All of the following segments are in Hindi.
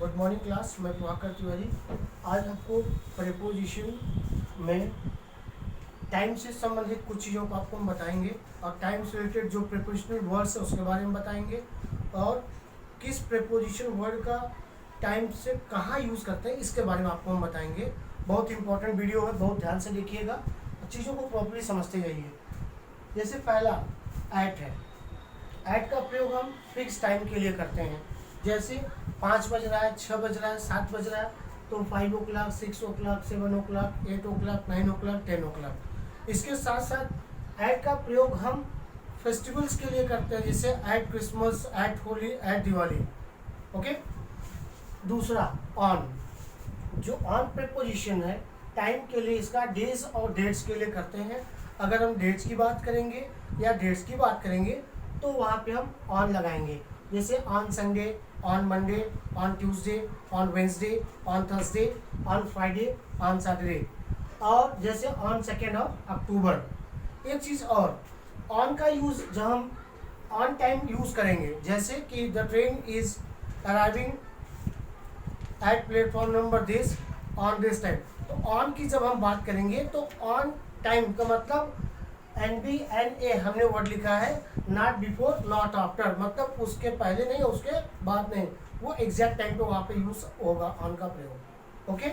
Good morning class. मैं प्रभाकर तिवारी। आज आपको प्रीपोजिशन में टाइम से संबंधित कुछ चीज़ों को आपको हम बताएंगे और टाइम से रिलेटेड जो प्रीपोजिशनल वर्ड्स है उसके बारे में बताएंगे और किस प्रीपोजिशन वर्ड का टाइम से कहाँ यूज़ करते हैं इसके बारे में आपको हम बताएंगे। बहुत इंपॉर्टेंट वीडियो है, बहुत ध्यान से देखिएगा और चीज़ों को प्रॉपर्ली समझते जाइए। जैसे पहला एट है। एट का प्रयोग हम फिक्स टाइम के लिए करते हैं। जैसे 5 बज रहा है, 6 बज रहा है, 7 बज रहा है तो 5 o'clock, 6 o'clock, 7 o'clock, 8 o'clock, 9 o'clock, 10 o'clock। इसके साथ साथ एट का प्रयोग हम फेस्टिवल्स के लिए करते हैं, जैसे at Christmas, at Holi, at Diwali. Okay. दूसरा ऑन, जो ऑन प्रीपोजिशन है टाइम के लिए इसका डेज और डेट्स के लिए करते हैं। अगर हम डेट्स की बात करेंगे या डेट्स की बात करेंगे तो वहाँ पे हम ऑन लगाएंगे। जैसे on Sunday, on Monday, on Tuesday, on Wednesday, on Thursday, on Friday, on Saturday. और जैसे ऑन 2 अक्टूबर। एक चीज़ और, ऑन का यूज़ जब हम ऑन टाइम यूज़ करेंगे, जैसे कि the train is arriving at platform number this on this time, तो ऑन की जब हम बात करेंगे तो ऑन टाइम का मतलब NBNA हमने वर्ड लिखा है, नॉट बिफोर नॉट आफ्टर, मतलब उसके पहले नहीं उसके बाद नहीं, वो एग्जैक्ट टाइम पे वहाँ पे यूज होगा ऑन का प्रयोग। ओके।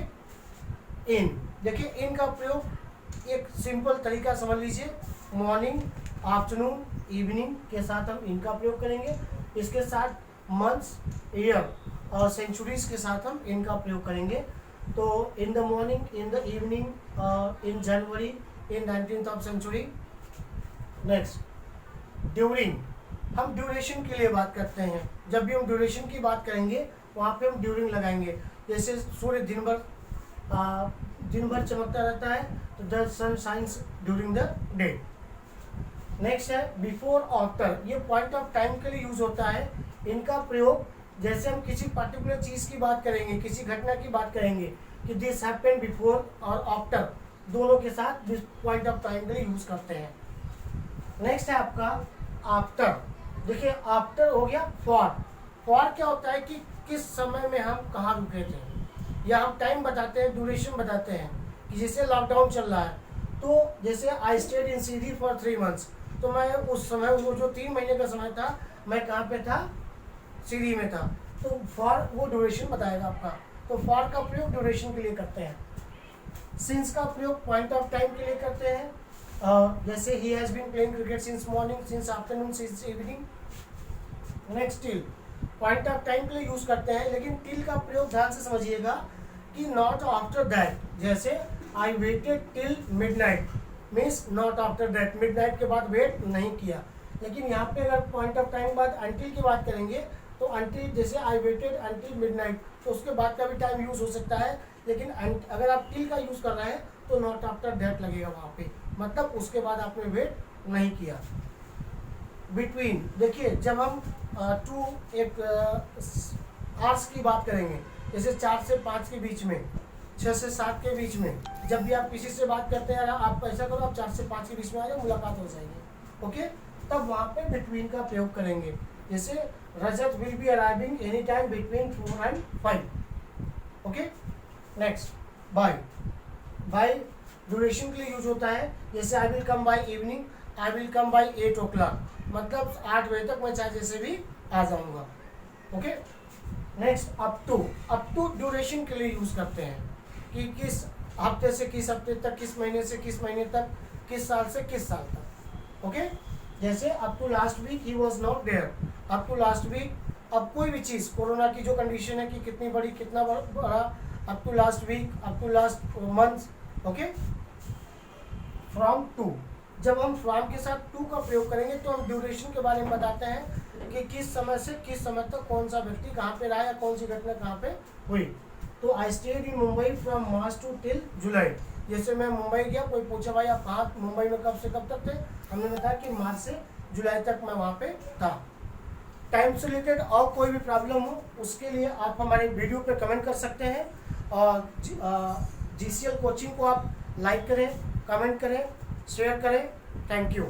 इन, देखिए इन का प्रयोग एक सिंपल तरीका समझ लीजिए, मॉर्निंग, आफ्टरनून, इवनिंग के साथ हम इनका प्रयोग करेंगे। इसके साथ मंथ्स, ईयर और सेंचुरीज के साथ हम इनका प्रयोग करेंगे। तो in the morning, in the evening, in January, in 19th of century. Next during, हम ड्यूरेशन के लिए बात करते हैं। जब भी हम ड्यूरेशन की बात करेंगे वहाँ पे हम ड्यूरिंग लगाएंगे। जैसे सूर्य दिन भर चमकता रहता है तो the sun shines during the day. Next है बिफोर आफ्टर, ये पॉइंट ऑफ टाइम के लिए यूज होता है। इनका प्रयोग जैसे हम किसी पर्टिकुलर चीज़ की बात करेंगे, किसी घटना की बात करेंगे कि दिस हैपेंड बिफोर और आफ्टर, दोनों के साथ दिस पॉइंट ऑफ टाइम के लिए यूज करते हैं। नेक्स्ट है आपका आफ्टर। देखिए आफ्टर हो गया फॉर। फॉर क्या होता है कि किस समय में हम कहाँ रुके थे, या हम टाइम बताते हैं, ड्यूरेशन बताते हैं कि जैसे लॉकडाउन चल रहा है तो जैसे आई स्टेड इन सीरी फॉर 3 months, तो मैं उस समय वो जो 3 महीने का समय था मैं कहाँ पे था, सीरी में था। तो फॉर वो ड्यूरेशन बताएगा आपका, तो फॉर का प्रयोग ड्यूरेशन के लिए करते हैं। सिंस का प्रयोग पॉइंट ऑफ टाइम के लिए करते हैं, जैसे he has been playing cricket since morning, since afternoon, since evening. Next till, point of time के लिए यूज करते हैं, लेकिन टिल का प्रयोग ध्यान से समझिएगा कि नॉट आफ्टर दैट। जैसे I waited till midnight means not after that, midnight के बाद वेट नहीं किया। लेकिन यहाँ पे अगर पॉइंट ऑफ टाइम बाद अंटिल की बात करेंगे तो अंटिल, जैसे आई वेटेड अंटिल मिडनाइट, तो उसके बाद का भी टाइम यूज हो सकता है। लेकिन अगर आप टिल का यूज कर रहे हैं तो नॉट आफ्टर दैट लगेगा वहाँ पे, मतलब उसके बाद आपने वेट नहीं किया। बिटवीन, देखिए जब हम टू एक आवर्स की बात करेंगे, जैसे 4 से 5 के बीच में, 6 से 7 के बीच में, जब भी आप किसी से बात करते हैं आप ऐसा करो, आप 4 से 5 के बीच में आ जाओ, मुलाकात हो जाएगी। ओके, तब वहाँ पे बिटवीन का प्रयोग करेंगे। जैसे Rajat will be arriving any time between 4 and 5। Okay. Next by. By duration के लिए यूज होता है, जैसे I will come by evening, I will come by 8 o'clock, मतलब 8 बजे तक मैं चाहे जैसे भी आ जाऊंगा। Okay. Next up to duration के लिए यूज करते हैं कि किस हफ्ते से किस हफ्ते तक, किस महीने से किस महीने तक, किस साल से किस साल तक। ओके। जैसे up to last week he was not there, up to last week, अब कोई भी चीज़ कोरोना की जो कंडीशन है कि कितनी बड़ी कितना बड़ा, up to last week, up to last month. Okay. From to, जब हम फ्रॉम के साथ टू का प्रयोग करेंगे तो हम ड्यूरेशन के बारे में बताते हैं कि किस समय से किस समय तक कौन सा व्यक्ति कहाँ पे रहा या कौन सी घटना कहाँ पे हुई। तो I stayed in Mumbai from March to till July, जैसे मैं मुंबई गया, कोई पूछा भाई आप कहाँ मुंबई में कब से कब तक थे, हमने बताया कि मार्च से जुलाई तक मैं वहाँ पे था। टाइम से रिलेटेड और कोई भी प्रॉब्लम हो उसके लिए आप हमारे वीडियो पे कमेंट कर सकते हैं, और GCL कोचिंग को आप लाइक करें, कमेंट करें, शेयर करें। Thank you.